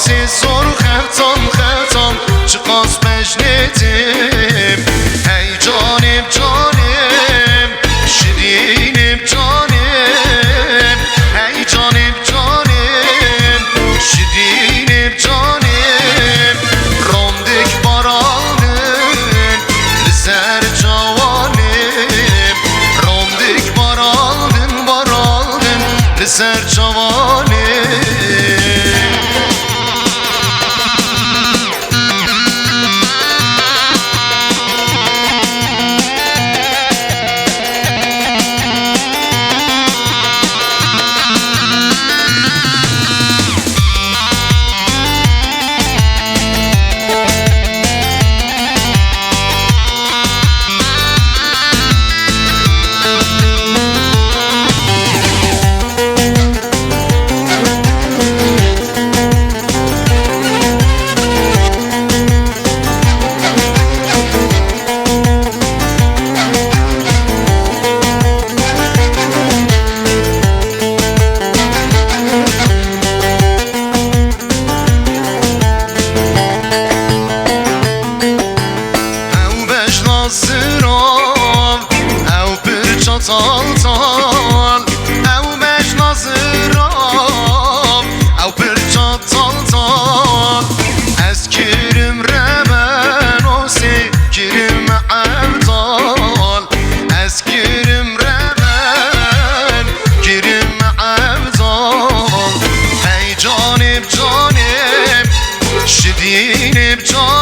راسي صور خفتم خفتم چقاس مجنتم هی جانم جانم شیرینم جانم هی جانم جانم شیرینم جانم راندک بارانم لسر جوانم راندک بارانم لسر جوانم طال طال او مش نظرام او برجا طال طال از کرم رمن و سکرم عبدال از کرم رمن کرم عبدال هی جانب جانب شدینب جانب